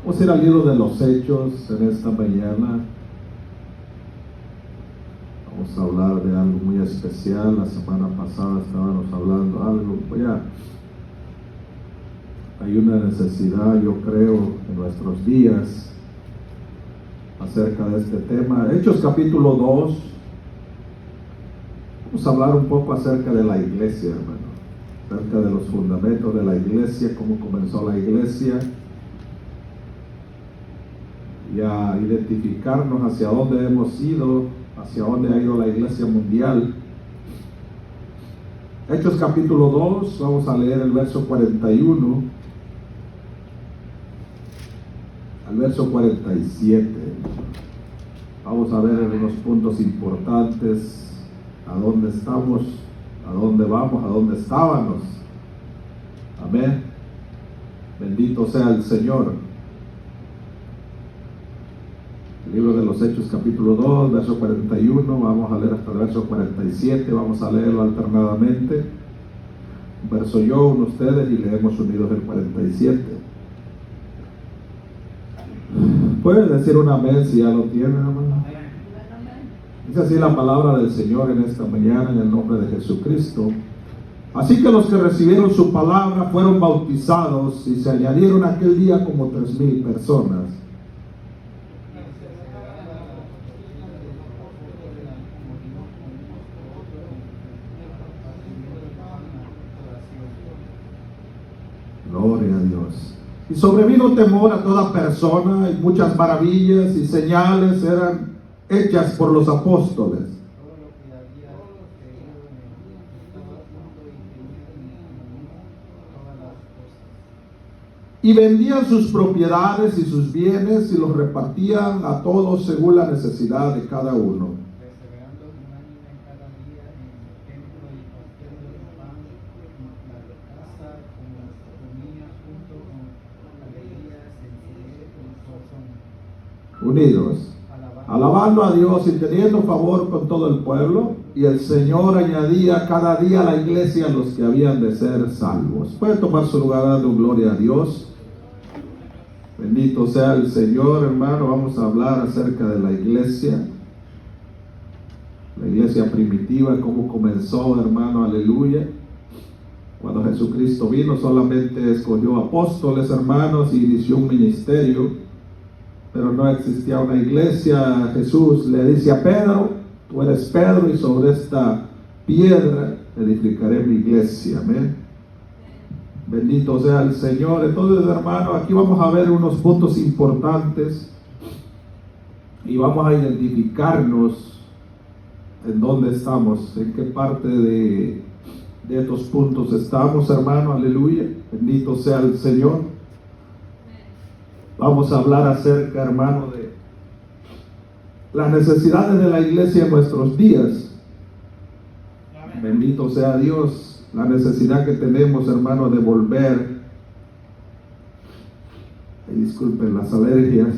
Vamos a ir al libro de los Hechos en esta mañana. Vamos a hablar de algo muy especial. La semana pasada estábamos hablando algo. Hay una necesidad, yo creo, en nuestros días acerca de este tema. Hechos capítulo 2. Vamos a hablar un poco acerca de la iglesia, hermano. Acerca de los fundamentos de la iglesia, cómo comenzó la iglesia. Y a identificarnos hacia dónde hemos ido, hacia dónde ha ido la iglesia mundial. Hechos capítulo 2, vamos a leer el verso 41 al verso 47. Vamos a ver en unos puntos importantes a dónde estamos, a dónde vamos, a dónde estábamos. Amén. Bendito sea el Señor. Libro de los Hechos capítulo 2, verso 41, vamos a leer hasta el verso 47, vamos a leerlo alternadamente, un verso yo, uno ustedes, y leemos unidos el 47. ¿Pueden decir un amén si ya lo tienen, hermano? Dice así la palabra del Señor en esta mañana, en el nombre de Jesucristo. Así que los que recibieron su palabra fueron bautizados, y se añadieron aquel día como 3,000 personas. Gloria a Dios. Y sobrevino temor a toda persona, y muchas maravillas y señales eran hechas por los apóstoles. Y vendían sus propiedades y sus bienes y los repartían a todos según la necesidad de cada uno. Unidos, alabando a Dios y teniendo favor con todo el pueblo, y el Señor añadía cada día a la iglesia a los que habían de ser salvos. Puede tomar su lugar dando gloria a Dios. Bendito sea el Señor, hermano. Vamos a hablar acerca de la iglesia primitiva, cómo comenzó, hermano, aleluya. Cuando Jesucristo vino, solamente escogió apóstoles, hermanos, y inició un ministerio. Pero no existía una iglesia. Jesús le dice a Pedro: tú eres Pedro, y sobre esta piedra edificaré mi iglesia. Amén. Bendito sea el Señor. Entonces, hermano, aquí vamos a ver unos puntos importantes y vamos a identificarnos en dónde estamos, en qué parte de estos puntos estamos, hermano, aleluya. Bendito sea el Señor. Vamos a hablar acerca, hermano, de las necesidades de la iglesia en nuestros días. Bendito sea Dios. La necesidad que tenemos, hermano, de volver. Disculpen las alergias.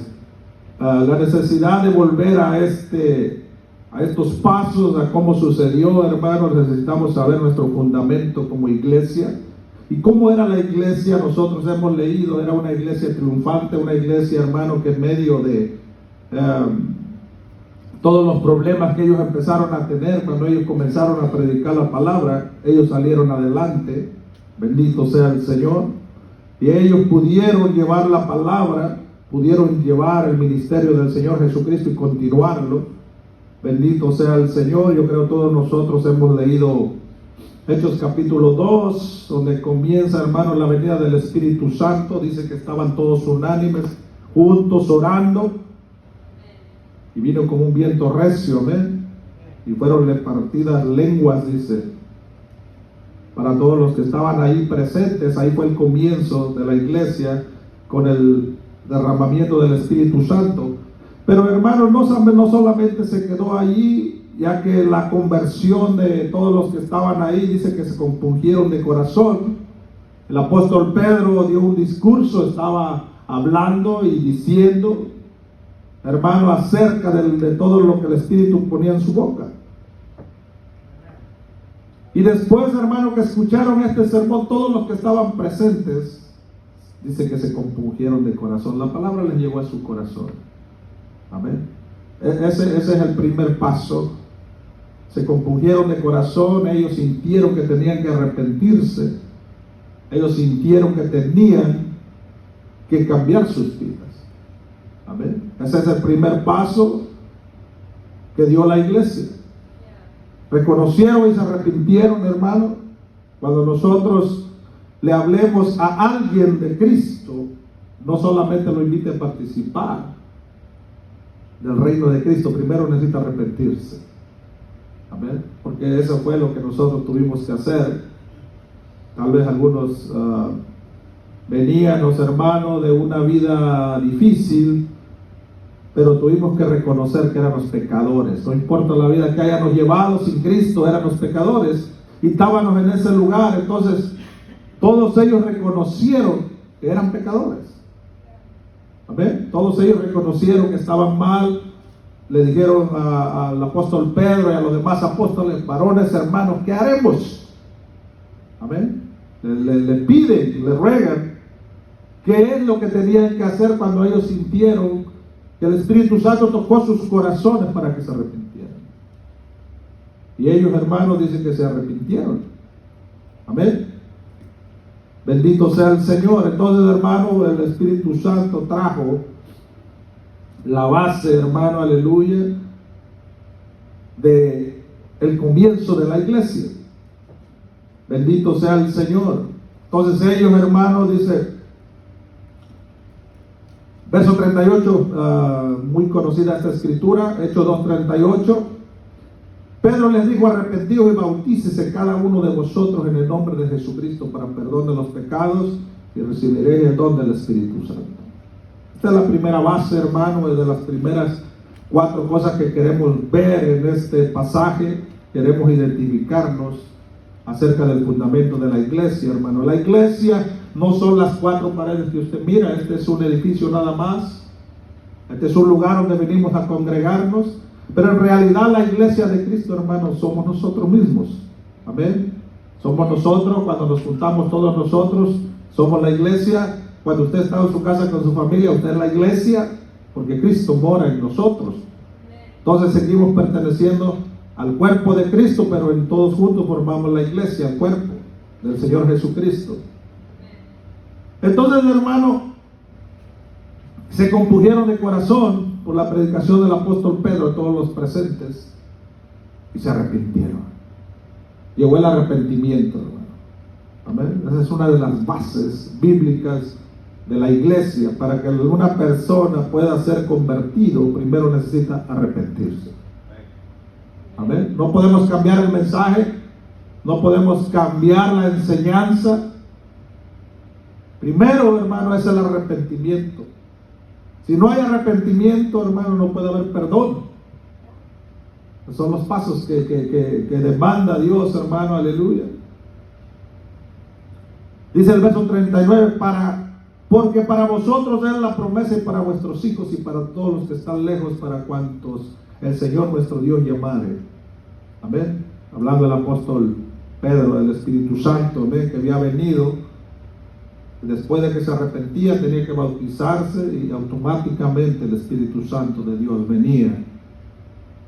La necesidad de volver a estos pasos, a cómo sucedió, hermano. Necesitamos saber nuestro fundamento como iglesia. ¿Y cómo era la iglesia? Nosotros hemos leído, era una iglesia triunfante, una iglesia, hermano, que en medio de todos los problemas que ellos empezaron a tener, cuando ellos comenzaron a predicar la palabra, ellos salieron adelante. Bendito sea el Señor. Y ellos pudieron llevar la palabra, pudieron llevar el ministerio del Señor Jesucristo y continuarlo. Bendito sea el Señor. Yo creo que todos nosotros hemos leído Hechos capítulo 2, donde comienza, hermano, la venida del Espíritu Santo. Dice que estaban todos unánimes, juntos, orando. Y vino como un viento recio, amén. Y fueron repartidas lenguas, dice, para todos los que estaban ahí presentes. Ahí fue el comienzo de la iglesia, con el derramamiento del Espíritu Santo. Pero, hermano, no solamente se quedó allí, ya que la conversión de todos los que estaban ahí, dice que se compungieron de corazón. El apóstol Pedro dio un discurso, estaba hablando y diciendo, hermano, acerca de todo lo que el Espíritu ponía en su boca. Y después, hermano, que escucharon este sermón, todos los que estaban presentes dice que se compungieron de corazón. La palabra les llegó a su corazón. Amén. Ese es el primer paso. Se compungieron de corazón. Ellos sintieron que tenían que arrepentirse. Ellos sintieron que tenían que cambiar sus vidas. Amén. Ese es el primer paso que dio la iglesia. Reconocieron y se arrepintieron, hermano. Cuando nosotros le hablemos a alguien de Cristo, no solamente lo invite a participar del reino de Cristo, primero necesita arrepentirse. Amén. Porque eso fue lo que nosotros tuvimos que hacer. Tal vez algunos venían los hermanos de una vida difícil, pero tuvimos que reconocer que éramos pecadores. No importa la vida que hayamos llevado sin Cristo, éramos pecadores y estábamos en ese lugar. Entonces todos ellos reconocieron que eran pecadores. Amén. Todos ellos reconocieron que estaban mal. Le dijeron al apóstol Pedro y a los demás apóstoles: varones, hermanos, ¿qué haremos? Amén. Le piden, le ruegan qué es lo que tenían que hacer cuando ellos sintieron que el Espíritu Santo tocó sus corazones para que se arrepintieran. Y ellos, hermanos, dicen que se arrepintieron. Amén. Bendito sea el Señor. Entonces, hermano, el Espíritu Santo trajo la base, hermano, aleluya, de el comienzo de la iglesia. Bendito sea el Señor. Entonces ellos, hermanos, dice, verso 38, muy conocida esta escritura, Hechos 2:38. Pedro les dijo: arrepentidos y bautícese cada uno de vosotros en el nombre de Jesucristo para perdón de los pecados, y recibiréis el don del Espíritu Santo. Esta es la primera base, hermano, de las primeras 4 cosas que queremos ver en este pasaje. Queremos identificarnos acerca del fundamento de la iglesia, hermano. La iglesia no son las 4 paredes que usted mira. Este es un edificio nada más. Este es un lugar donde venimos a congregarnos. Pero en realidad la iglesia de Cristo, hermano, somos nosotros mismos. Amén. Somos nosotros. Cuando nos juntamos todos nosotros, somos la iglesia. Cuando usted está en su casa con su familia, usted es la iglesia, porque Cristo mora en nosotros. Entonces seguimos perteneciendo al cuerpo de Cristo, pero en todos juntos formamos la iglesia, el cuerpo del Señor Jesucristo. Entonces, hermano, se compungieron de corazón por la predicación del apóstol Pedro a todos los presentes y se arrepintieron. Llegó el arrepentimiento, hermano. Amén. Esa es una de las bases bíblicas de la iglesia. Para que alguna persona pueda ser convertido, primero necesita arrepentirse. Amén. No podemos cambiar el mensaje, no podemos cambiar la enseñanza. Primero, hermano, es el arrepentimiento. Si no hay arrepentimiento, hermano, no puede haber perdón. Esos son los pasos que demanda Dios, hermano, aleluya. Dice el verso 39, porque para vosotros es la promesa y para vuestros hijos y para todos los que están lejos, para cuantos el Señor nuestro Dios llamare. Amén. Hablando del apóstol Pedro, del Espíritu Santo, amén, que había venido. Después de que se arrepentía, tenía que bautizarse y automáticamente el Espíritu Santo de Dios venía.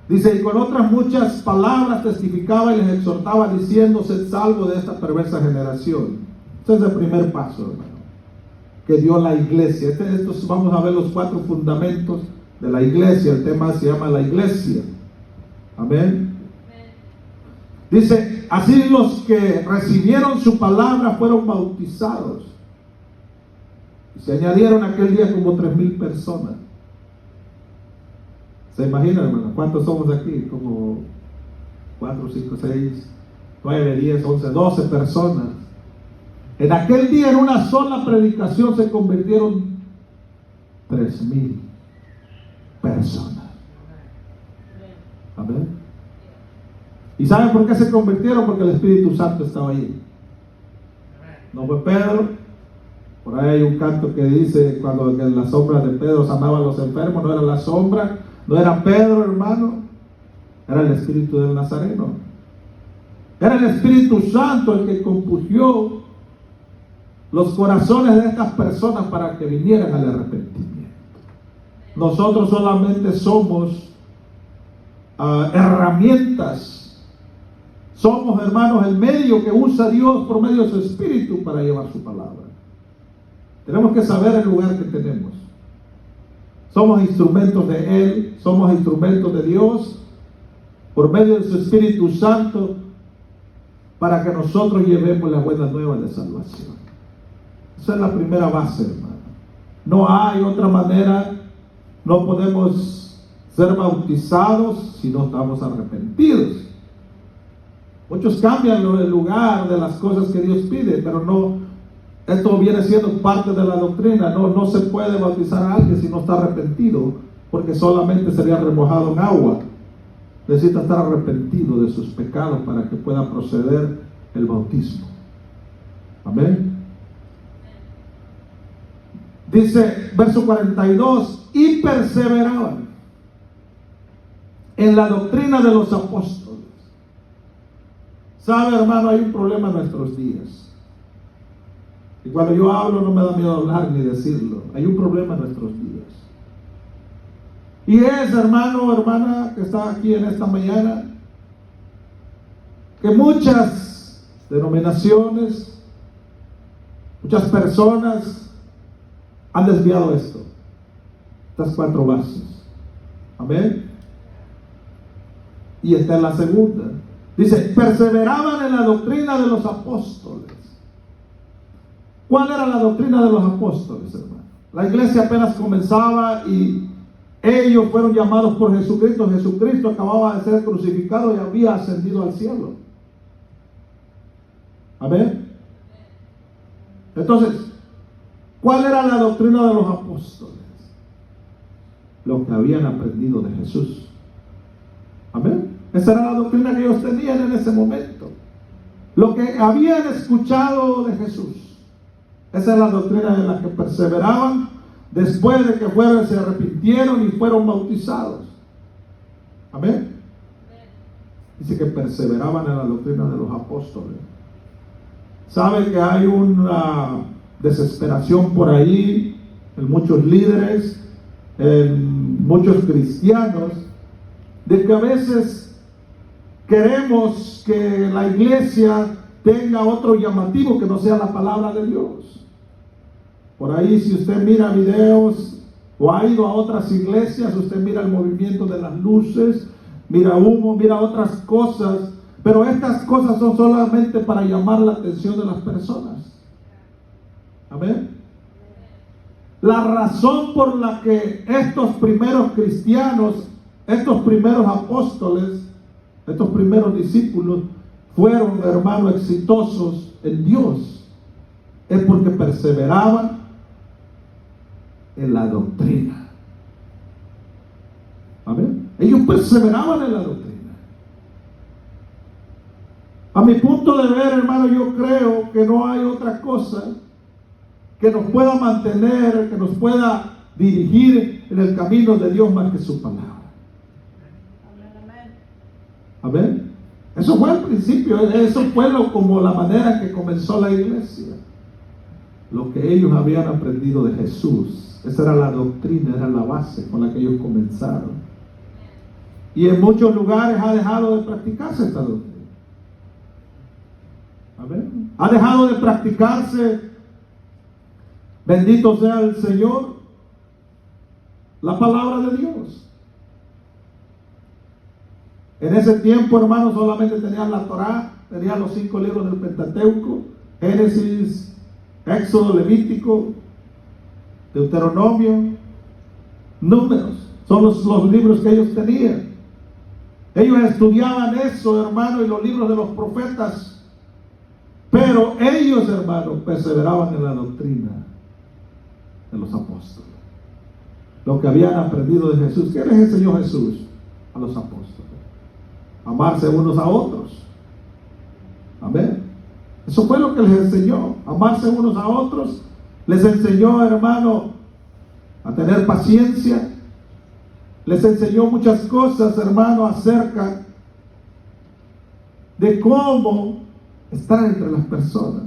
Dice: y con otras muchas palabras testificaba y les exhortaba diciendo: sed salvos de esta perversa generación. Este es el primer paso, hermano, que dio la iglesia. Estos vamos a ver los 4 fundamentos de la iglesia. El tema se llama la iglesia. Amén. Dice: así los que recibieron su palabra fueron bautizados. Y se añadieron aquel día como 3,000 personas. ¿Se imaginan, hermano? ¿Cuántos somos aquí? Como 4, 5, 6, 9, 10, 11, 12 personas. En aquel día, en una sola predicación, se convirtieron 3,000 personas. Amén. ¿Y saben por qué se convirtieron? Porque el Espíritu Santo estaba ahí. No fue Pedro. Por ahí hay un canto que dice: cuando en la sombra de Pedro sanaban a los enfermos. No era la sombra, no era Pedro, hermano, era el Espíritu del Nazareno. Era el Espíritu Santo el que compungió los corazones de estas personas para que vinieran al arrepentimiento. Nosotros solamente somos herramientas. Somos, hermanos, el medio que usa Dios por medio de su Espíritu para llevar su palabra. Tenemos que saber el lugar que tenemos. Somos instrumentos de Él, somos instrumentos de Dios por medio de su Espíritu Santo para que nosotros llevemos las buenas nuevas de salvación. Esa es la primera base, hermano. No hay otra manera. No podemos ser bautizados si no estamos arrepentidos. Muchos cambian el lugar de las cosas que Dios pide, pero no, esto viene siendo parte de la doctrina. No se puede bautizar a alguien si no está arrepentido, porque solamente sería remojado en agua. Necesita estar arrepentido de sus pecados para que pueda proceder el bautismo. Amén. Dice, verso 42, y perseveraban en la doctrina de los apóstoles. Sabe, hermano, hay un problema en nuestros días. Y cuando yo hablo no me da miedo hablar ni decirlo. Hay un problema en nuestros días. Y es, hermano o hermana que está aquí en esta mañana, que muchas denominaciones, muchas personas han desviado esto, estas 4 bases. Amén. Y esta es la segunda. Dice, perseveraban en la doctrina de los apóstoles. ¿Cuál era la doctrina de los apóstoles, hermano? La iglesia apenas comenzaba y ellos fueron llamados por Jesucristo. Jesucristo acababa de ser crucificado y había ascendido al cielo. Amén. Entonces, ¿cuál era la doctrina de los apóstoles? Lo que habían aprendido de Jesús. Amén. Esa era la doctrina que ellos tenían en ese momento. Lo que habían escuchado de Jesús. Esa es la doctrina en la que perseveraban después de que se arrepintieron y fueron bautizados. Amén. Dice que perseveraban en la doctrina de los apóstoles. Sabe que hay una desesperación por ahí en muchos líderes, en muchos cristianos, de que a veces queremos que la iglesia tenga otro llamativo que no sea la palabra de Dios. Por ahí, si usted mira videos o ha ido a otras iglesias, usted mira el movimiento de las luces, mira humo, mira otras cosas, pero estas cosas son solamente para llamar la atención de las personas. Amén. La razón por la que estos primeros cristianos, estos primeros apóstoles, estos primeros discípulos fueron, hermanos, exitosos en Dios, es porque perseveraban en la doctrina. Amén. Ellos perseveraban en la doctrina. A mi punto de ver, hermano, yo creo que no hay otra cosa que nos pueda mantener, que nos pueda dirigir en el camino de Dios más que su palabra. Amén. Eso fue al principio, eso fue como la manera que comenzó la iglesia. Lo que ellos habían aprendido de Jesús, esa era la doctrina, era la base con la que ellos comenzaron. Y en muchos lugares ha dejado de practicarse esta doctrina. Amén. Ha dejado de practicarse, bendito sea el Señor, la palabra de Dios. En ese tiempo, hermanos, solamente tenían la Torá, tenían los 5 libros del Pentateuco, Génesis, Éxodo, Levítico, Deuteronomio, Números. Son los libros que ellos tenían. Ellos estudiaban eso, hermano, y los libros de los profetas. Pero ellos, hermano, perseveraban en la doctrina de los apóstoles. Lo que habían aprendido de Jesús. ¿Qué les enseñó Jesús a los apóstoles? Amarse unos a otros. Amén. Eso fue lo que les enseñó. Amarse unos a otros. Les enseñó, hermano, a tener paciencia. Les enseñó muchas cosas, hermano, acerca de cómo estar entre las personas.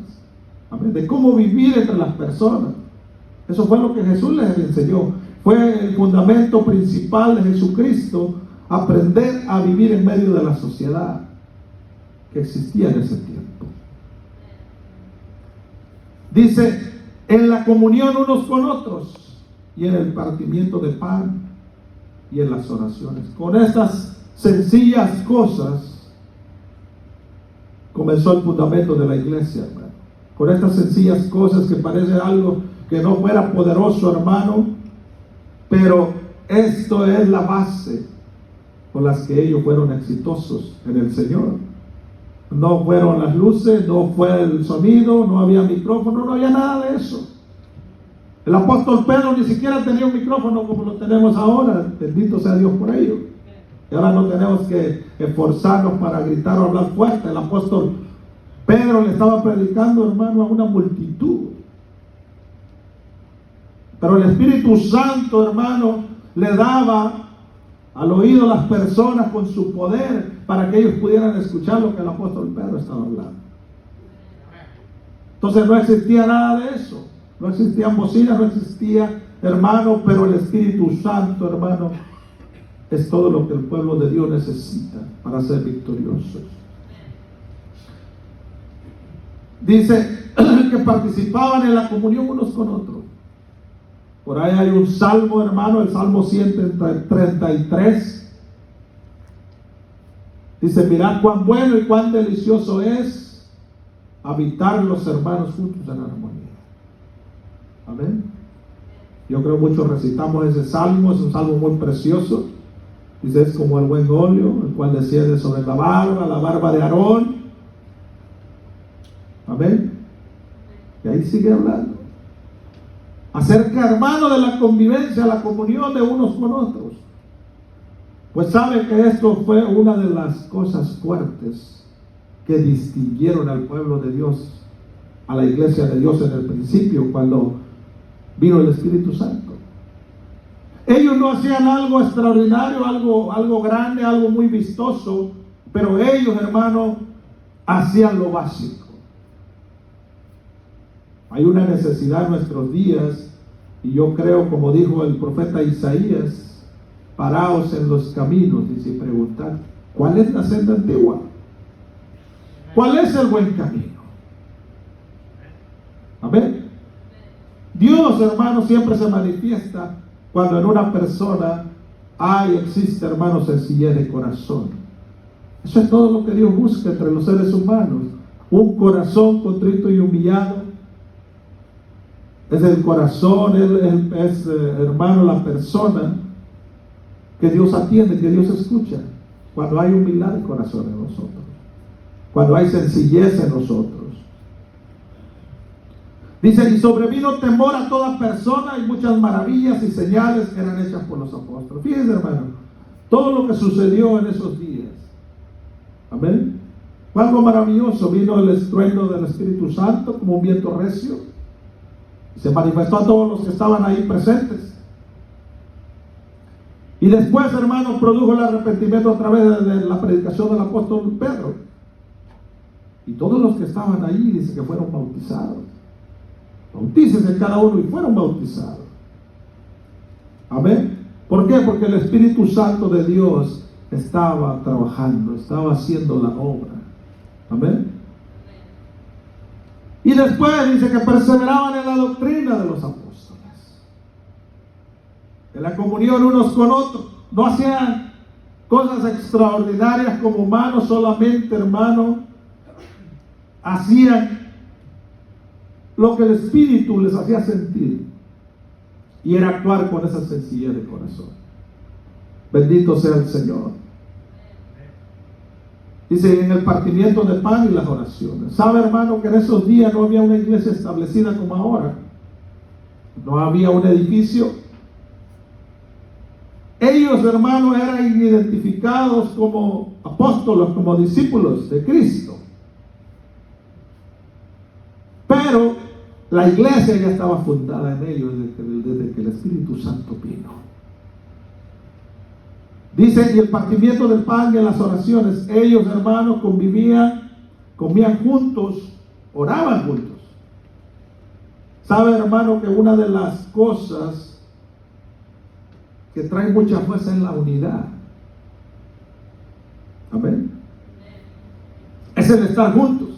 Amén. De cómo vivir entre las personas. Eso fue lo que Jesús les enseñó. Fue el fundamento principal de Jesucristo, aprender a vivir en medio de la sociedad que existía en ese tiempo. Dice, en la comunión unos con otros y en el partimiento de pan y en las oraciones. Con estas sencillas cosas comenzó el fundamento de la iglesia, hermano. Con estas sencillas cosas que parece algo que no fuera poderoso, hermano, pero esto es la base con las que ellos fueron exitosos en el Señor. No fueron las luces, no fue el sonido, no había micrófono, no había nada de eso. El apóstol Pedro ni siquiera tenía un micrófono como lo tenemos ahora, bendito sea Dios por ello. Y ahora no tenemos que esforzarnos para gritar o hablar fuerte. El apóstol Pedro le estaba predicando, hermano, a una multitud. Pero el Espíritu Santo, hermano, le daba al oído a las personas con su poder para que ellos pudieran escuchar lo que el apóstol Pedro estaba hablando. Entonces no existía nada de eso. No existían bocinas, no existía, hermano, pero el Espíritu Santo, hermano, es todo lo que el pueblo de Dios necesita para ser victoriosos. Dice que participaban en la comunión unos con otros. Por ahí hay un salmo, hermano, el Salmo 133. Dice, mirad cuán bueno y cuán delicioso es habitar los hermanos juntos en armonía. Amén. Yo creo muchos recitamos ese salmo, es un salmo muy precioso. Dice, es como el buen óleo, el cual desciende sobre la barba de Aarón. Amén. Y ahí sigue hablando. Acerca, hermano, de la convivencia, la comunión de unos con otros. Pues sabe que esto fue una de las cosas fuertes que distinguieron al pueblo de Dios, a la iglesia de Dios en el principio, cuando vino el Espíritu Santo. Ellos no hacían algo extraordinario, algo grande, algo muy vistoso, pero ellos, hermano, hacían lo básico. Hay una necesidad en nuestros días, y yo creo, como dijo el profeta Isaías, paraos en los caminos y se preguntan, ¿cuál es la senda antigua? ¿Cuál es el buen camino? Amén. Dios, hermano, siempre se manifiesta cuando en una persona existe, hermano, sencillez de corazón. Eso es todo lo que Dios busca entre los seres humanos. Un corazón contrito y humillado. Es el corazón, es hermano, la persona que Dios atiende, que Dios escucha. Cuando hay humildad de corazón en nosotros. Cuando hay sencillez en nosotros. Dice, y sobrevino temor a toda persona y muchas maravillas y señales eran hechas por los apóstoles. Fíjense, hermano, todo lo que sucedió en esos días. Amén. Fue algo maravilloso. Vino el estruendo del Espíritu Santo como un viento recio. Se manifestó a todos los que estaban ahí presentes. Y después, hermano, produjo el arrepentimiento a través de la predicación del apóstol Pedro. Y todos los que estaban ahí, dice que fueron bautizados. Bautícense cada uno y fueron bautizados. Amén. ¿Por qué? Porque el Espíritu Santo de Dios estaba trabajando, estaba haciendo la obra. Amén. Y después dice que perseveraban en la doctrina de los apóstoles, en la comunión unos con otros. No hacían cosas extraordinarias como humanos solamente, hermano. Hacían lo que el Espíritu les hacía sentir, y era actuar con esa sencillez de corazón. Bendito sea el Señor. Dice, en el partimiento de pan y las oraciones. ¿Sabe, hermano, que en esos días no había una iglesia establecida como ahora? No había un edificio. Ellos, hermano, eran identificados como apóstoles, como discípulos de Cristo. Pero la iglesia ya estaba fundada en ellos desde que el Espíritu Santo vino. Dice, y el partimiento del pan y en las oraciones, ellos, hermanos, convivían, comían juntos, oraban juntos. Sabe, hermano, que una de las cosas que trae mucha fuerza es la unidad. Amén. Es el estar juntos.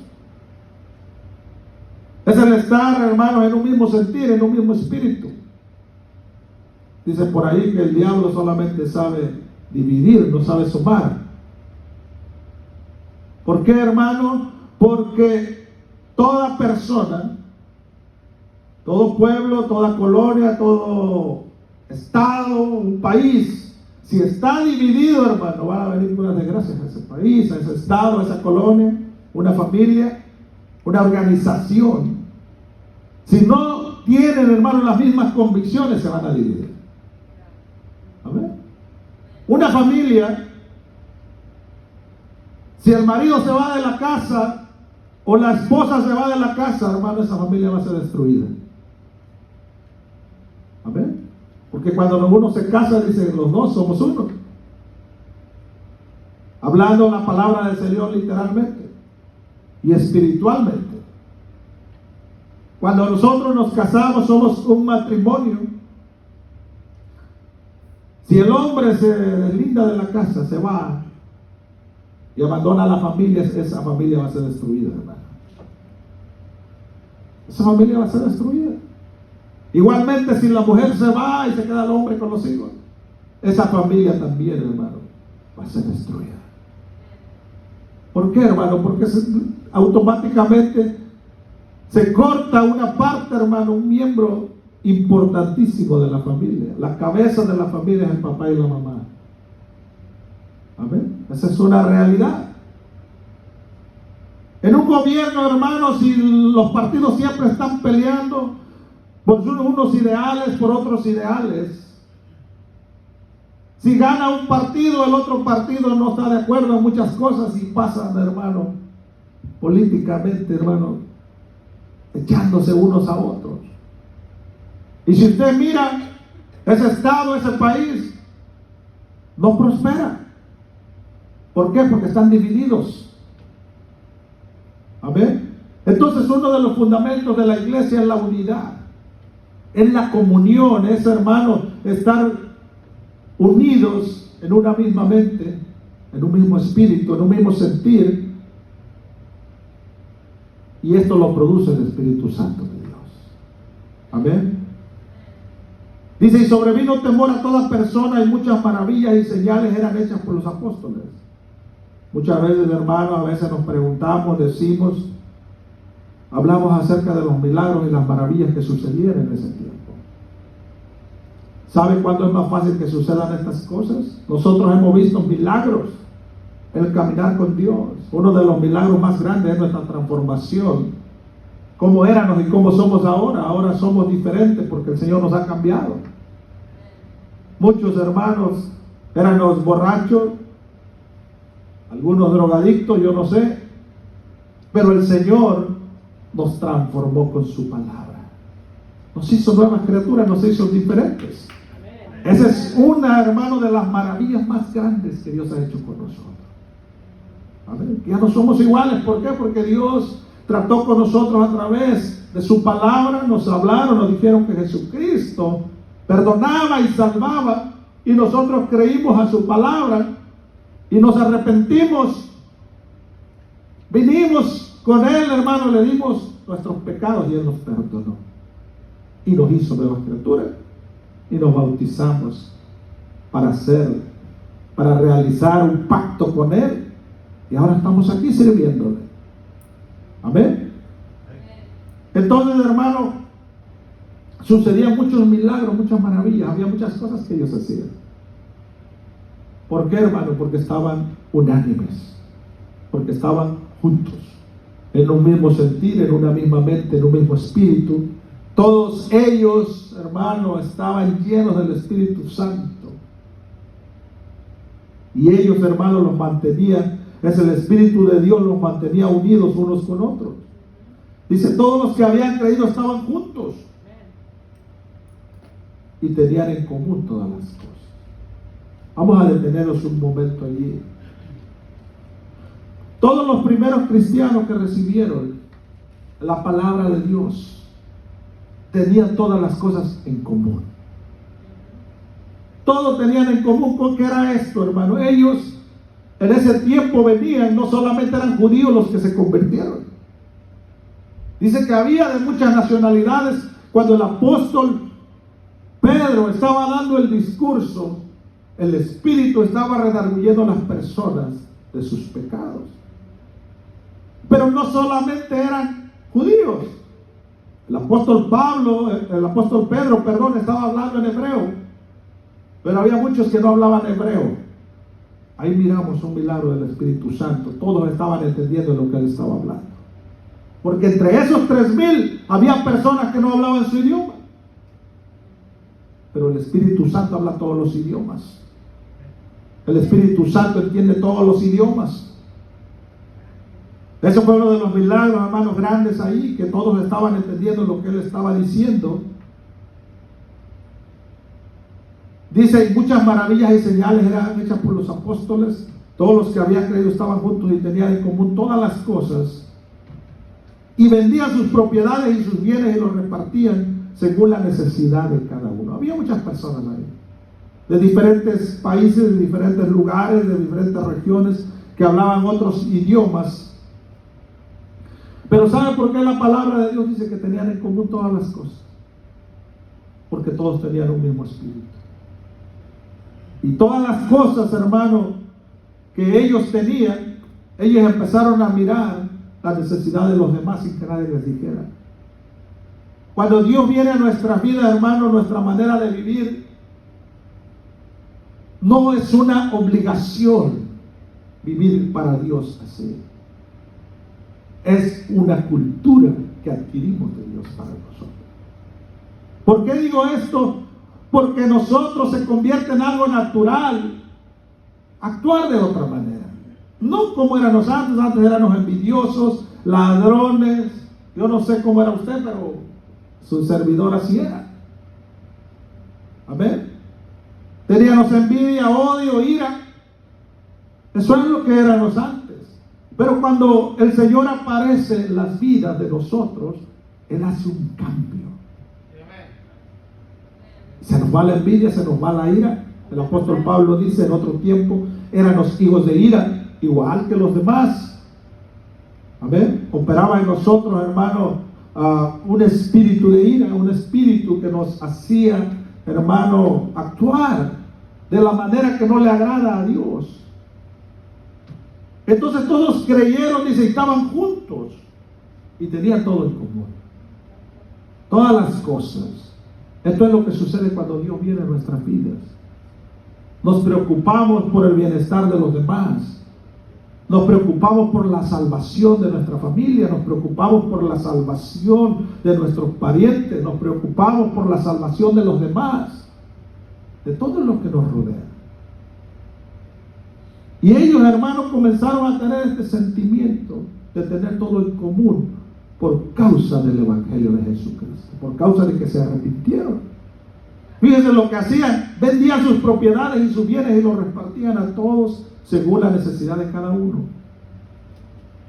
Es el estar, hermanos, en un mismo sentir, en un mismo espíritu. Dice por ahí que el diablo solamente sabe dividir, no sabe sumar. ¿Por qué, hermano? Porque toda persona, todo pueblo, toda colonia, todo estado, un país, si está dividido, hermano, van a venir unas desgracias a ese país, a ese estado, a esa colonia, una familia, una organización. Si no tienen, hermano, las mismas convicciones, se van a dividir. ¿Amén? Una familia, si el marido se va de la casa o la esposa se va de la casa, hermano, esa familia va a ser destruida. Amén. Porque cuando uno se casa, dicen los dos somos uno. Hablando la palabra del Señor literalmente y espiritualmente. Cuando nosotros nos casamos, somos un matrimonio. Si el hombre se deslinda de la casa, se va y abandona a la familia, esa familia va a ser destruida, hermano. Esa familia va a ser destruida. Igualmente, si la mujer se va y se queda el hombre con los hijos, esa familia también, hermano, va a ser destruida. ¿Por qué, hermano? Porque automáticamente se corta una parte, hermano, un miembro importantísimo de la familia. La cabeza de la familia es el papá y la mamá. Amén. Esa es una realidad. En un gobierno, hermano, si los partidos siempre están peleando por unos ideales, por otros ideales. Si gana un partido, el otro partido no está de acuerdo en muchas cosas y pasan, hermano, políticamente, hermano, echándose unos a otros. Y si usted mira, ese estado, ese país, no prospera. ¿Por qué? Porque están divididos. Amén. Entonces, uno de los fundamentos de la iglesia es la unidad. Es la comunión, es, hermano, estar unidos en una misma mente, en un mismo espíritu, en un mismo sentir. Y esto lo produce el Espíritu Santo de Dios. Amén. Dice, y sobrevino temor a toda persona y muchas maravillas y señales eran hechas por los apóstoles. Muchas veces, hermano, a veces nos preguntamos, decimos, hablamos acerca de los milagros y las maravillas que sucedieron en ese tiempo. ¿Sabe cuándo es más fácil que sucedan estas cosas? Nosotros hemos visto milagros, el caminar con Dios. Uno de los milagros más grandes es nuestra transformación. Cómo éramos y cómo somos ahora. Ahora somos diferentes porque el Señor nos ha cambiado. Muchos hermanos eran los borrachos, algunos drogadictos, yo no sé, pero el Señor nos transformó con su palabra. Nos hizo nuevas criaturas, nos hizo diferentes. Esa es una, hermano, de las maravillas más grandes que Dios ha hecho con nosotros. Amén. Ya no somos iguales. ¿Por qué? Porque Dios trató con nosotros a través de su palabra. Nos hablaron, nos dijeron que Jesucristo perdonaba y salvaba, y nosotros creímos a su palabra y nos arrepentimos. Vinimos con Él, hermano, le dimos nuestros pecados y Él nos perdonó y nos hizo nuevas criaturas y nos bautizamos para realizar un pacto con Él, y ahora estamos aquí sirviéndole. Amén. Entonces, hermano, sucedían muchos milagros, muchas maravillas, había muchas cosas que ellos hacían. ¿Por qué, hermano? Porque estaban unánimes, porque estaban juntos, en un mismo sentir, en una misma mente, en un mismo espíritu. Todos ellos, hermano, estaban llenos del Espíritu Santo. Y ellos, hermano, los mantenían, es el Espíritu de Dios, los mantenía unidos unos con otros. Dice, todos los que habían creído estaban juntos y tenían en común todas las cosas. Vamos a detenernos un momento allí. Todos los primeros cristianos que recibieron la palabra de Dios tenían todas las cosas en común. Todos tenían en común. ¿Con qué era esto, hermano? Ellos en ese tiempo venían, no solamente eran judíos los que se convirtieron. Dice que había de muchas nacionalidades. Cuando el apóstol Pedro estaba dando el discurso, el Espíritu estaba redarguyendo a las personas de sus pecados. Pero no solamente eran judíos. El apóstol Pedro, estaba hablando en hebreo, pero había muchos que no hablaban hebreo. Ahí miramos un milagro del Espíritu Santo. Todos estaban entendiendo lo que él estaba hablando. Porque entre esos 3,000 había personas que no hablaban su idioma. Pero el Espíritu Santo habla todos los idiomas. El Espíritu Santo entiende todos los idiomas. Eso fue uno de los milagros, hermanos, grandes ahí, que todos estaban entendiendo lo que él estaba diciendo. Dice, y muchas maravillas y señales eran hechas por los apóstoles. Todos los que habían creído estaban juntos y tenían en común todas las cosas. Y vendían sus propiedades y sus bienes y los repartían según la necesidad de cada uno. Había muchas personas ahí, de diferentes países, de diferentes lugares, de diferentes regiones, que hablaban otros idiomas. Pero ¿sabe por qué la palabra de Dios dice que tenían en común todas las cosas? Porque todos tenían un mismo espíritu. Y todas las cosas, hermano, que ellos tenían, ellos empezaron a mirar la necesidad de los demás sin que nadie les dijera. Cuando Dios viene a nuestras vidas, hermano, nuestra manera de vivir no es una obligación vivir para Dios así. Es una cultura que adquirimos de Dios para nosotros. ¿Por qué digo esto? Porque nosotros se convierte en algo natural actuar de otra manera. No como éramos antes éramos envidiosos, ladrones. Yo no sé cómo era usted, pero su servidor así era. Amén. Teníamos envidia, odio, ira. Eso es lo que éramos antes. Pero cuando el Señor aparece en las vidas de nosotros, Él hace un cambio. Se nos va la envidia, se nos va la ira. El apóstol Pablo dice en otro tiempo, éramos hijos de ira, igual que los demás. Amén. Operaba en nosotros, hermano, un espíritu de ira, un espíritu que nos hacía, hermano, actuar de la manera que no le agrada a Dios. Entonces todos creyeron y se estaban juntos y tenían todo en común, todas las cosas. Esto es lo que sucede cuando Dios viene a nuestras vidas. Nos preocupamos por el bienestar de los demás. Nos preocupamos por la salvación de nuestra familia, nos preocupamos por la salvación de nuestros parientes, nos preocupamos por la salvación de los demás, de todos los que nos rodean. Y ellos, hermanos, comenzaron a tener este sentimiento de tener todo en común por causa del Evangelio de Jesucristo, por causa de que se arrepintieron. Fíjense lo que hacían: vendían sus propiedades y sus bienes y los repartían a todos según la necesidad de cada uno.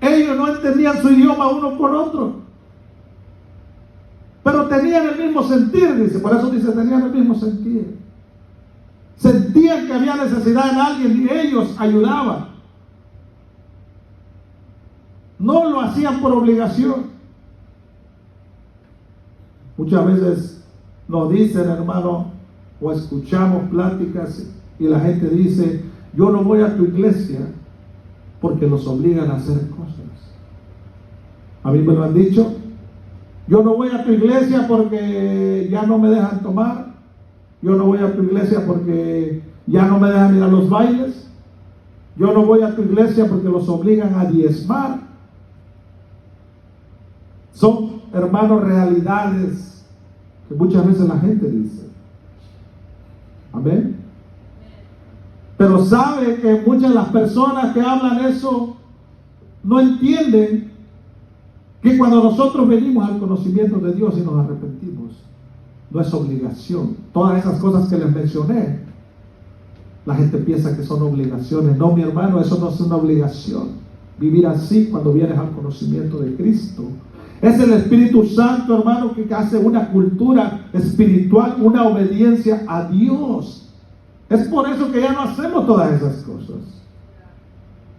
Ellos no entendían su idioma uno por otro, pero tenían el mismo sentir, dice. Por eso dice, tenían el mismo sentir. Sentían que había necesidad en alguien y ellos ayudaban. No lo hacían por obligación. Muchas veces nos dicen, hermano, o escuchamos pláticas y la gente dice: yo no voy a tu iglesia porque los obligan a hacer cosas. A mí me lo han dicho: yo no voy a tu iglesia porque ya no me dejan tomar. Yo no voy a tu iglesia porque ya no me dejan ir a los bailes. Yo no voy a tu iglesia porque los obligan a diezmar. Son, hermanos, realidades que muchas veces la gente dice. Amén. Pero sabe que muchas de las personas que hablan eso no entienden que cuando nosotros venimos al conocimiento de Dios y nos arrepentimos, no es obligación. Todas esas cosas que les mencioné, la gente piensa que son obligaciones. No, mi hermano, eso no es una obligación. Vivir así cuando vienes al conocimiento de Cristo Es el Espíritu Santo, hermano, que hace una cultura espiritual, una obediencia a Dios. Es por eso que ya no hacemos todas esas cosas.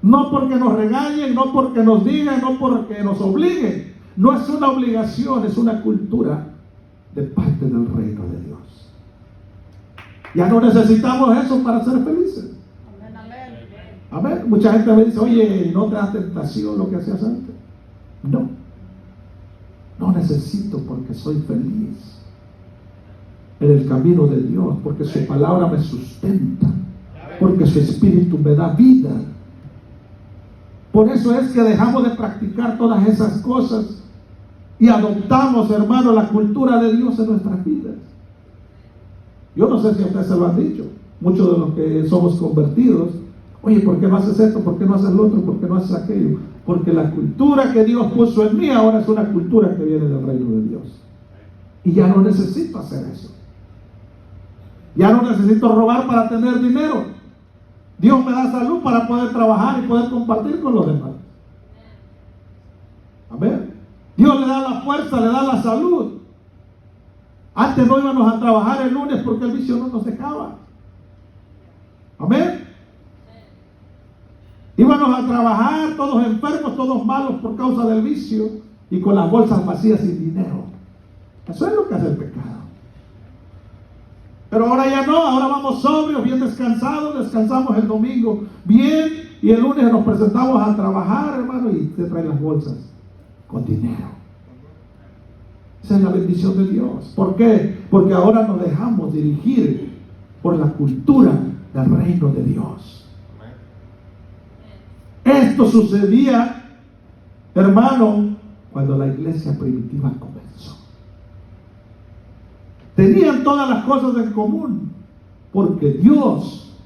No porque nos regañen, no porque nos digan, no porque nos obliguen. No es una obligación, es una cultura de parte del reino de Dios. Ya no necesitamos eso para ser felices. Amén. Mucha gente me dice, oye, ¿no te da tentación lo que hacías antes? No necesito, porque soy feliz en el camino de Dios, porque su palabra me sustenta, porque su espíritu me da vida. Por eso es que dejamos de practicar todas esas cosas y adoptamos, hermano, la cultura de Dios en nuestras vidas. Yo no sé si a ustedes se lo han dicho, muchos de los que somos convertidos: oye, ¿por qué no haces esto? ¿Por qué no haces lo otro? ¿Por qué no haces aquello? Porque la cultura que Dios puso en mí ahora es una cultura que viene del reino de Dios. Y ya no necesito hacer eso. Ya no necesito robar para tener dinero. Dios me da salud para poder trabajar y poder compartir con los demás. Amén. Dios le da la fuerza, le da la salud. Antes no íbamos a trabajar el lunes porque el vicio no nos dejaba. Amén. Íbamos a trabajar todos enfermos, todos malos por causa del vicio y con las bolsas vacías sin dinero. Eso es lo que hace el pecado. Pero ahora ya no, ahora vamos sobrios, bien descansados, descansamos el domingo bien y el lunes nos presentamos a trabajar, hermano, y te traen las bolsas con dinero. Esa es la bendición de Dios. ¿Por qué? Porque ahora nos dejamos dirigir por la cultura del reino de Dios. Esto sucedía, hermano, cuando la iglesia primitiva comenzó. Tenían todas las cosas en común, porque Dios,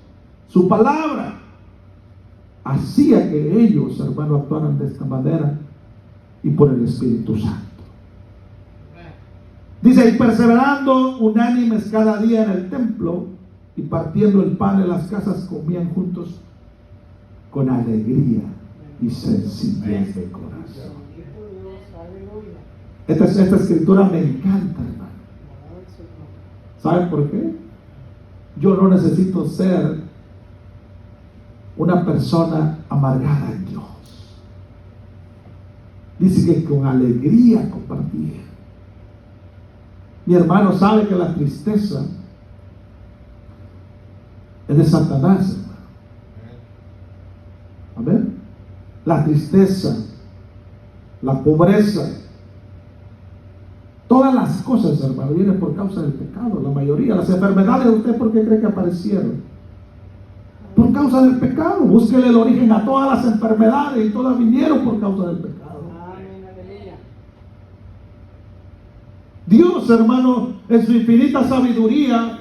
su palabra, hacía que ellos, hermano, actuaran de esta manera y por el Espíritu Santo. Dice, y perseverando unánimes cada día en el templo y partiendo el pan en las casas, comían juntos con alegría y sencillez de corazón. Esta escritura me encanta, hermano. ¿Saben por qué? Yo no necesito ser una persona amargada en Dios. Dice que con alegría compartía. Mi hermano sabe que la tristeza es de Satanás, hermano. Amén. La tristeza, la pobreza, todas las cosas, hermano, vienen por causa del pecado. La mayoría, las enfermedades, ¿usted por qué cree que aparecieron? Por causa del pecado. Búsquele el origen a todas las enfermedades y todas vinieron por causa del pecado. Dios, hermano, en su infinita sabiduría,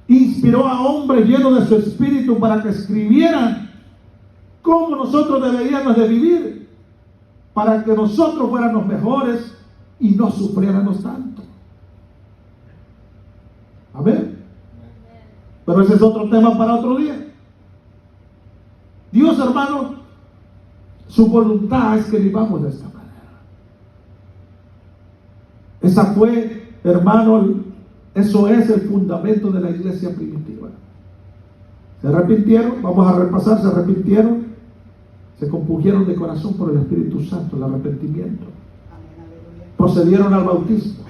inspiró a hombres llenos de su espíritu para que escribieran cómo nosotros deberíamos de vivir, para que nosotros fuéramos mejores y no sufriéramos tanto. Amén. Pero ese es otro tema para otro día. Dios, hermano, su voluntad es que vivamos de esta manera. Esa fue, hermano, eso es el fundamento de la iglesia primitiva. Se arrepintieron, vamos a repasar, se arrepintieron, se compungieron de corazón por el Espíritu Santo, el arrepentimiento. Procedieron al bautismo,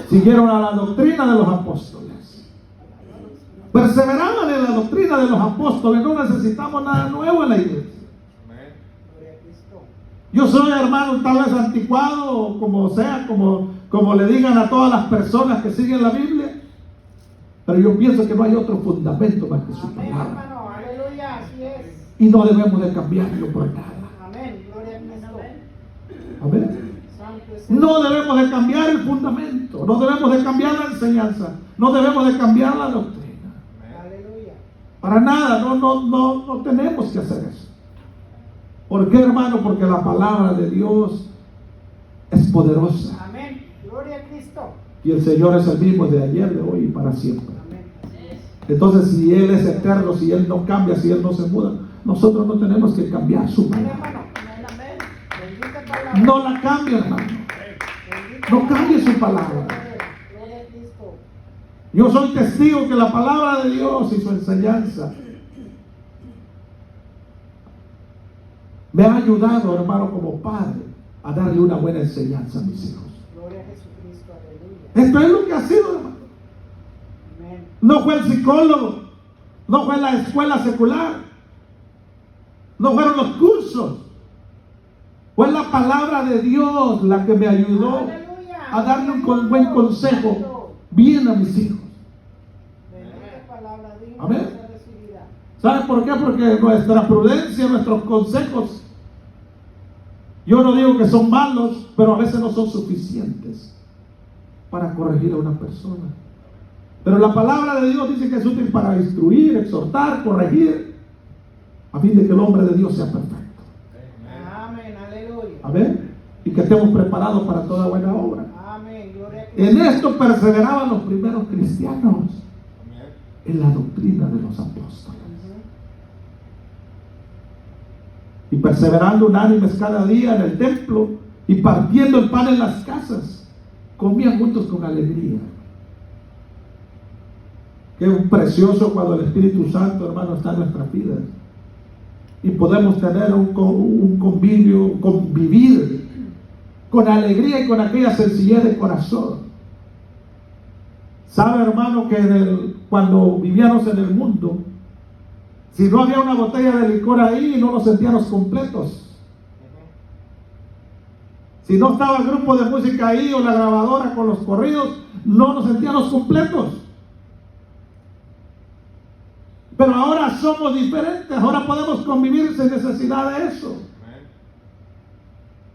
siguieron a la doctrina de los apóstoles, perseveraban en la doctrina de los apóstoles. No necesitamos nada nuevo en la iglesia. Yo soy, hermano, tal vez anticuado, o como sea, como le digan a todas las personas que siguen la Biblia, pero yo pienso que no hay otro fundamento más que su palabra. Aleluya, así es. Y no debemos de cambiarlo por nada. Amén, gloria a Cristo. Amén. No debemos de cambiar el fundamento, no debemos de cambiar la enseñanza, no debemos de cambiar la doctrina. Aleluya. Para nada, no tenemos que hacer eso. ¿Por qué, hermano? Porque la palabra de Dios es poderosa. Amén, gloria a Cristo. Y el Señor es el mismo de ayer, de hoy y para siempre. Amén. Entonces, si Él es eterno, si Él no cambia, si Él no se muda, nosotros no tenemos que cambiar su Amén, palabra. hermano. Amén, amén. Bendita palabra. No la cambie, hermano. No cambie su palabra. Gloria a Cristo. Yo soy testigo que la palabra de Dios y su enseñanza me ha ayudado, hermano, como padre, a darle una buena enseñanza a mis hijos. Gloria a Jesucristo. Aleluya. Esto es lo que ha sido, hermano. Amén. No fue el psicólogo, no fue la escuela secular, no fueron los cursos. Fue la palabra de Dios la que me ayudó a darle un buen consejo bien a mis hijos. Bendita palabra, digna Amén. de ser recibida. ¿Sabe por qué? Porque nuestra prudencia, nuestros consejos, yo no digo que son malos, pero a veces no son suficientes para corregir a una persona. Pero la palabra de Dios dice que es útil para instruir, exhortar, corregir, a fin de que el hombre de Dios sea perfecto. Amén. Aleluya. Amén. Y que estemos preparados para toda buena obra. Amén. Gloria a Cristo. En esto perseveraban los primeros cristianos, en la doctrina de los apóstoles. Y perseverando unánimes cada día en el templo y partiendo el pan en las casas, comían juntos con alegría. Qué precioso cuando el Espíritu Santo, hermano, está en nuestras vidas y podemos tener un convivio, convivir con alegría y con aquella sencillez de corazón. Sabe, hermano, que cuando vivíamos en el mundo, si no había una botella de licor ahí, no nos sentíamos completos. Si no estaba el grupo de música ahí o la grabadora con los corridos, no nos sentíamos completos. Pero ahora somos diferentes, ahora podemos convivir sin necesidad de eso.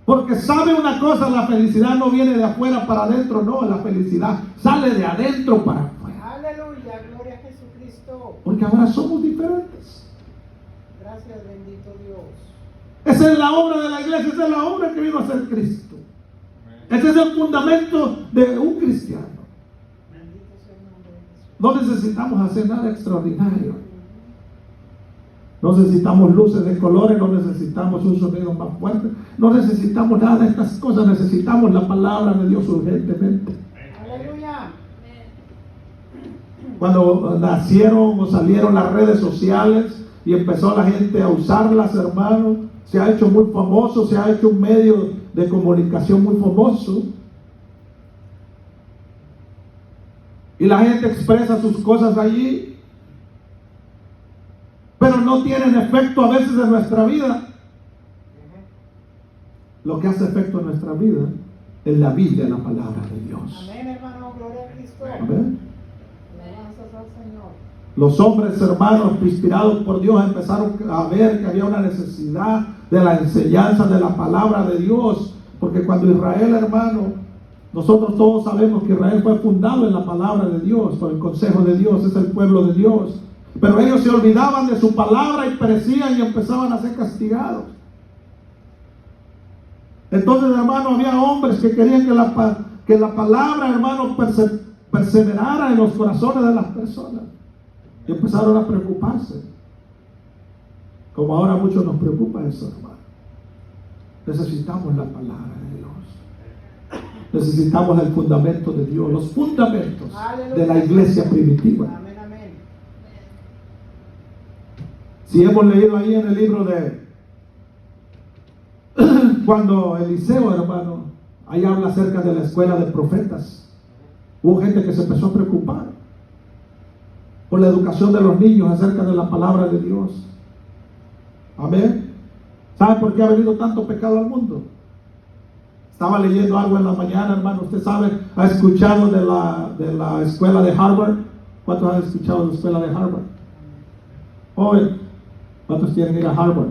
Porque sabe una cosa, la felicidad no viene de afuera para adentro, no, la felicidad sale de adentro para afuera. Aleluya. Gloria a Jesucristo. Porque ahora somos diferentes. Gracias, bendito Dios. Esa es la obra de la iglesia, esa es la obra que vino a hacer Cristo. Ese es el fundamento de un cristiano. Bendito sea el nombre de Jesús. No necesitamos hacer nada extraordinario. No necesitamos luces de colores, no necesitamos un sonido más fuerte, no necesitamos nada de estas cosas, necesitamos la palabra de Dios urgentemente. Aleluya. Cuando nacieron o salieron las redes sociales y empezó la gente a usarlas, hermano, se ha hecho muy famoso, se ha hecho un medio de comunicación muy famoso. Y la gente expresa sus cosas allí, pero no tienen efecto a veces en nuestra vida. Lo que hace efecto en nuestra vida es la Biblia, la palabra de Dios. Amén, hermano. Gloria a Cristo. Amén. Alabanzas al Señor. Los hombres, hermanos, inspirados por Dios, empezaron a ver que había una necesidad de la enseñanza de la palabra de Dios. Porque cuando Israel, hermano, nosotros todos sabemos que Israel fue fundado en la palabra de Dios, por el consejo de Dios, es el pueblo de Dios. Pero ellos se olvidaban de su palabra y perecían y empezaban a ser castigados. Entonces, hermano, había hombres que querían que la palabra, hermano, perseverara en los corazones de las personas. Y empezaron a preocuparse. Como ahora muchos nos preocupa eso, hermano. Necesitamos la palabra de Dios. Necesitamos el fundamento de Dios, los fundamentos de la iglesia primitiva. Amén, amén. Si hemos leído ahí en el libro de cuando Eliseo, hermano, ahí habla acerca de la escuela de profetas. Hubo gente que se empezó a preocupar por la educación de los niños acerca de la palabra de Dios. Amén. ¿Sabe por qué ha venido tanto pecado al mundo? Estaba leyendo algo en la mañana, hermano. Usted sabe, ha escuchado de la escuela de Harvard. ¿Cuántos han escuchado de la escuela de Harvard? Joven, ¿cuántos quieren ir a Harvard?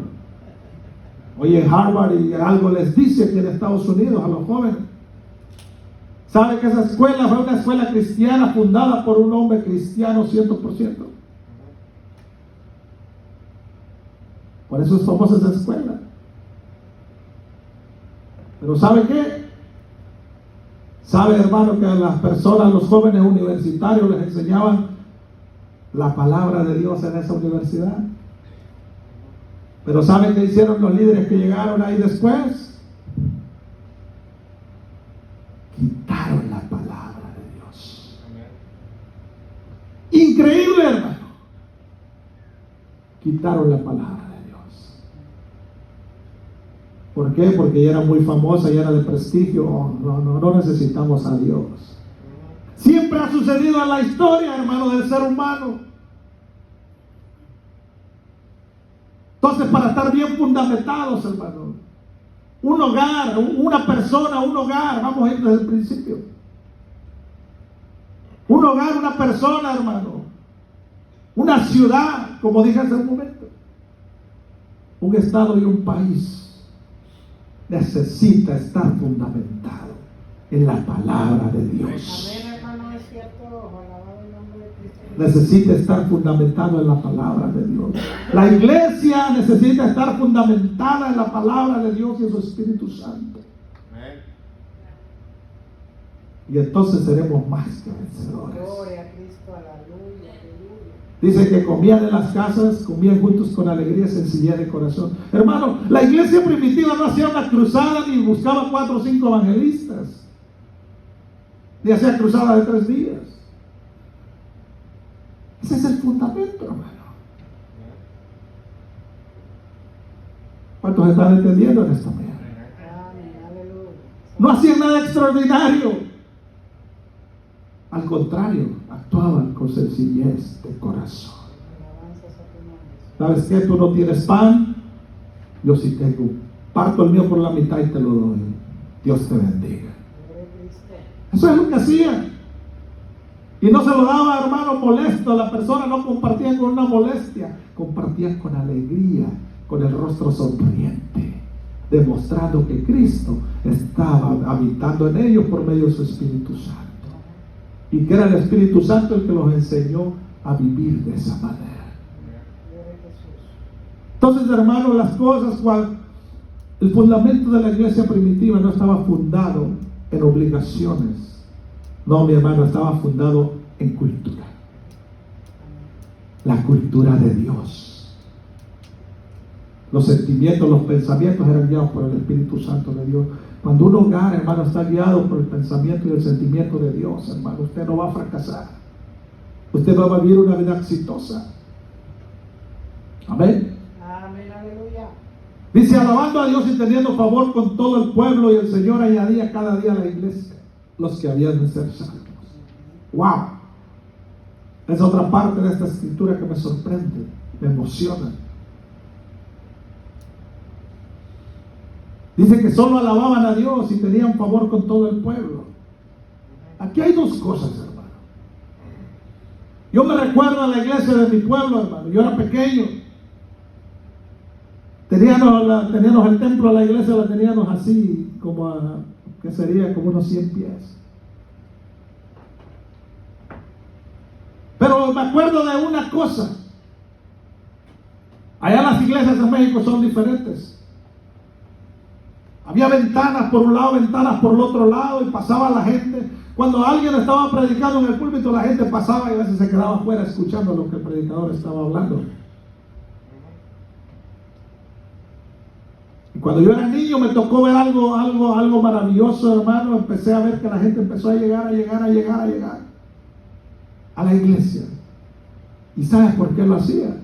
Oye, en Harvard y algo les dice aquí en Estados Unidos a los jóvenes. ¿Sabe que esa escuela fue una escuela cristiana fundada por un hombre cristiano 100%? Por eso es famosa esa escuela. Pero ¿sabe qué? ¿Sabe, hermano, que a las personas, los jóvenes universitarios les enseñaban la palabra de Dios en esa universidad? Pero ¿saben qué hicieron los líderes que llegaron ahí después? quitaron la palabra de Dios. ¿Por qué? Porque ya era muy famosa, ya era de prestigio. Oh, no necesitamos a Dios. Siempre ha sucedido en la historia, hermano, del ser humano. Entonces, para estar bien fundamentados, hermano, un hogar, una persona, un hogar, vamos a ir desde el principio. Un hogar, una persona, hermano, una ciudad, como dije hace un momento, un estado y un país necesita estar fundamentado en la palabra de Dios. Amén, hermano, es cierto. Alabado el nombre de Cristo. Necesita estar fundamentado en la palabra de Dios. La iglesia necesita estar fundamentada en la palabra de Dios y en su Espíritu Santo. Y entonces seremos más que vencedores. Gloria a Cristo, aleluya, aleluya. Dice que comían en las casas, comían juntos con alegría, sencillez de corazón. Hermano, la iglesia primitiva no hacía una cruzada ni buscaba 4 o 5 evangelistas, ni hacía cruzada de 3 días. Ese es el fundamento, hermano. ¿Cuántos están entendiendo en esta mañana? Amén, aleluya. No hacían nada extraordinario. Al contrario, actuaban con sencillez de corazón. Alabanzas a tu nombre. ¿Sabes qué? Tú no tienes pan, yo sí tengo. Parto el mío por la mitad y te lo doy. Dios te bendiga. Gloria a Cristo. Eso es lo que hacían. Y no se lo daba, hermano, molesto. La persona no compartía con una molestia, compartía con alegría, con el rostro sonriente, demostrando que Cristo estaba habitando en ellos por medio de su Espíritu Santo. Y que era el Espíritu Santo el que los enseñó a vivir de esa manera. Gloria a Jesús. Entonces, hermanos, las cosas, el fundamento de la iglesia primitiva no estaba fundado en obligaciones. No, mi hermano, estaba fundado en cultura. La cultura de Dios. Los sentimientos, los pensamientos eran guiados por el Espíritu Santo de Dios. Cuando un hogar, hermano, está guiado por el pensamiento y el sentimiento de Dios, hermano, usted no va a fracasar. Usted va a vivir una vida exitosa. Amén. Amén, aleluya. Dice, alabando a Dios y teniendo favor con todo el pueblo, y el Señor añadía cada día a la iglesia los que habían de ser salvos. ¡Wow! Es otra parte de esta escritura que me sorprende, me emociona. Dice que solo alababan a Dios y tenían favor con todo el pueblo. Aquí hay 2 cosas, hermano. Yo me recuerdo a la iglesia de mi pueblo, hermano. Yo era pequeño. Teníamos el templo de la iglesia, la teníamos así, que sería como unos 100 pies. Pero me acuerdo de una cosa. Allá las iglesias en México son diferentes. Había ventanas por un lado, ventanas por el otro lado, y pasaba la gente. Cuando alguien estaba predicando en el púlpito, la gente pasaba y a veces se quedaba afuera escuchando lo que el predicador estaba hablando. Y cuando yo era niño me tocó ver algo maravilloso, hermano. Empecé a ver que la gente empezó a llegar a la iglesia. ¿Y sabes por qué lo hacía?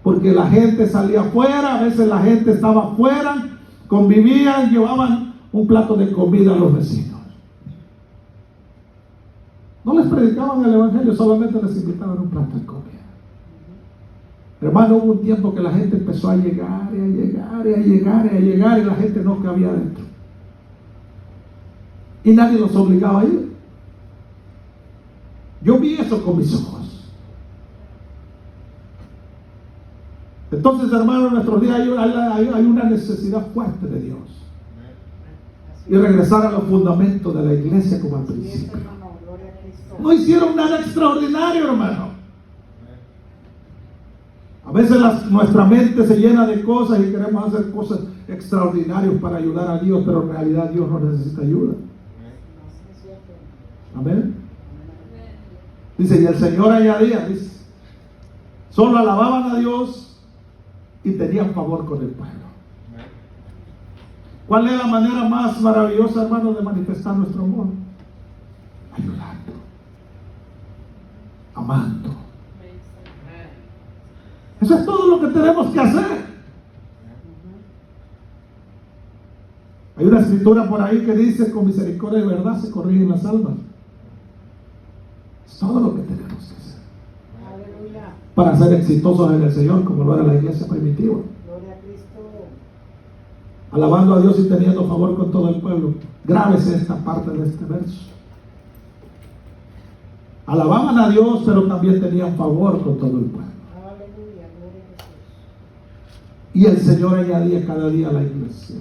Porque la gente salía afuera, a veces la gente estaba afuera, convivían, llevaban un plato de comida a los vecinos. No les predicaban el evangelio, solamente les invitaban un plato de comida. Hermano, hubo un tiempo que la gente empezó a llegar y la gente no cabía dentro. Y nadie los obligaba a ir. Yo vi eso con mis ojos. Entonces, hermano, en nuestros días hay una necesidad fuerte de Dios. Y regresar a los fundamentos de la iglesia como al principio. No hicieron nada extraordinario, hermano. A veces nuestra mente se llena de cosas y queremos hacer cosas extraordinarias para ayudar a Dios, pero en realidad Dios no necesita ayuda. Amén. Dice, y el Señor añadía, dice, solo alababan a Dios y tenían favor con el pueblo. ¿Cuál es la manera más maravillosa, hermano, de manifestar nuestro amor? Ayudando, amando. Eso es todo lo que tenemos que hacer. Hay una escritura por ahí que dice: con misericordia y verdad se corrigen las almas. Es todo lo que tenemos que hacer. Aleluya. Para ser exitosos en el Señor, como lo era la iglesia primitiva. Gloria a Cristo. Alabando a Dios y teniendo favor con todo el pueblo. Grábese esta parte de este verso. Alababan a Dios, pero también tenían favor con todo el pueblo. Aleluya. Gloria a Jesús. Y el Señor añadía cada día a la iglesia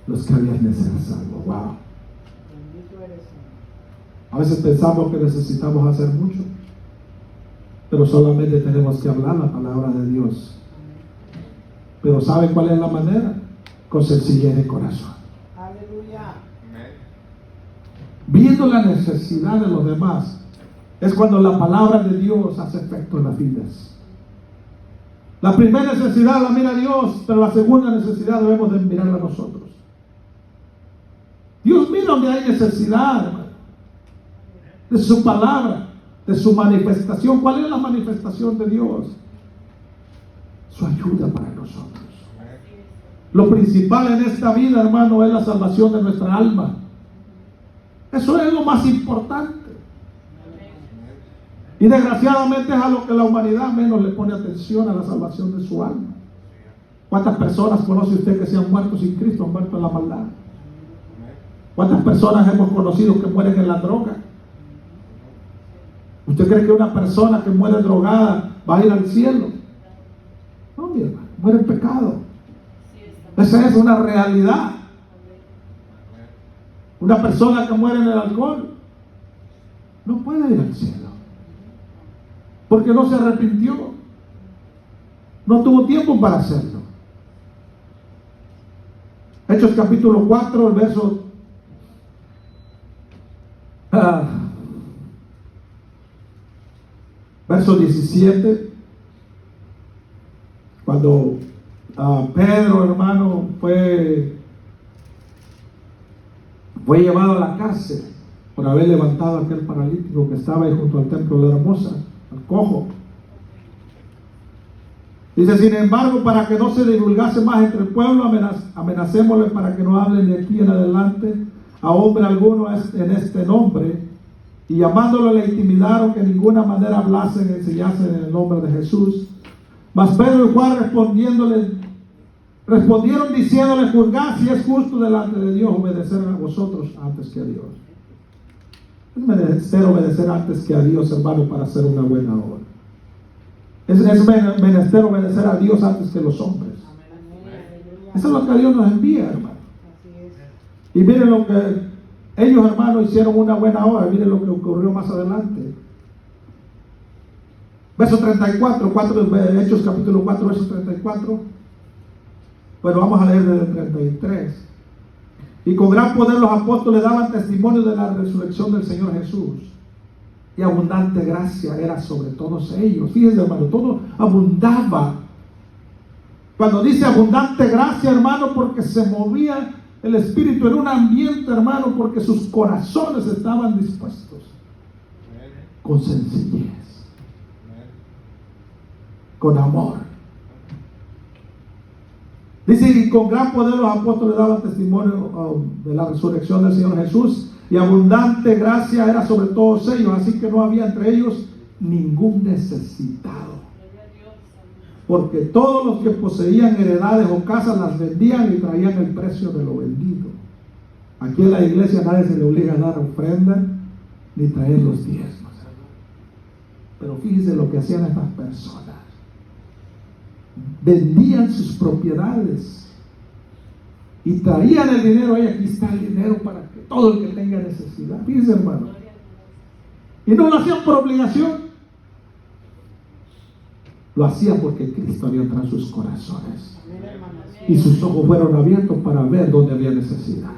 los que habían de ser salvos. Wow. Bendito eres, Señor. A veces pensamos que necesitamos hacer mucho, pero solamente tenemos que hablar la palabra de Dios. Pero ¿sabe cuál es la manera? Con sencillez de corazón. Aleluya. Viendo la necesidad de los demás, es cuando la palabra de Dios hace efecto en las vidas. La primera necesidad la mira Dios, pero la segunda necesidad debemos de mirarla nosotros. Dios mira donde hay necesidad, hermano, de su palabra, de su manifestación. ¿Cuál es la manifestación de Dios? Su ayuda para nosotros. Lo principal en esta vida, hermano, es la salvación de nuestra alma. Eso es lo más importante. Y desgraciadamente es a lo que la humanidad menos le pone atención, a la salvación de su alma. ¿Cuántas personas conoce usted que se han muerto sin Cristo, han muerto en la maldad? ¿Cuántas personas hemos conocido que mueren en la droga? ¿Usted cree que una persona que muere drogada va a ir al cielo? No, mi hermano, muere en pecado. Esa es una realidad. Una persona que muere en el alcohol no puede ir al cielo, porque no se arrepintió, no tuvo tiempo para hacerlo. Hechos capítulo 4, el verso 17, cuando Pedro, hermano, fue llevado a la cárcel por haber levantado a aquel paralítico que estaba ahí junto al templo de la hermosa, al cojo. Dice: sin embargo, para que no se divulgase más entre el pueblo, amenacémosle para que no hablen de aquí en adelante a hombre alguno en este nombre. Y llamándolo le intimidaron que de ninguna manera hablasen, enseñasen en el nombre de Jesús. Mas Pedro y Juan respondieron diciéndole: juzgad si es justo delante de Dios obedecer a vosotros antes que a Dios. Es menester obedecer antes que a Dios, hermano, para hacer una buena obra. Es menester obedecer a Dios antes que los hombres. Eso es lo que Dios nos envía, hermano. Y miren lo que ellos, hermanos, hicieron una buena obra. Miren lo que ocurrió más adelante. Verso 34, Hechos capítulo 4, verso 34. Bueno, vamos a leer desde el 33. Y con gran poder los apóstoles daban testimonio de la resurrección del Señor Jesús. Y abundante gracia era sobre todos ellos. Fíjense, hermano, todo abundaba. Cuando dice abundante gracia, hermano, porque se movía el Espíritu en un ambiente, hermano, porque sus corazones estaban dispuestos. Con sencillez. Con amor. Dice: y con gran poder los apóstoles daban testimonio de la resurrección del Señor Jesús, y abundante gracia era sobre todos ellos, así que no había entre ellos ningún necesitado, porque todos los que poseían heredades o casas las vendían y traían el precio de lo vendido. Aquí en la iglesia nadie se le obliga a dar ofrenda ni traer los diezmos, pero fíjense lo que hacían estas personas. Vendían sus propiedades y traían el dinero. Ahí, aquí está el dinero para que todo el que tenga necesidad. Fíjense, hermano. Y no lo hacían por obligación, lo hacían porque Cristo había entrado en sus corazones y sus ojos fueron abiertos para ver dónde había necesidad.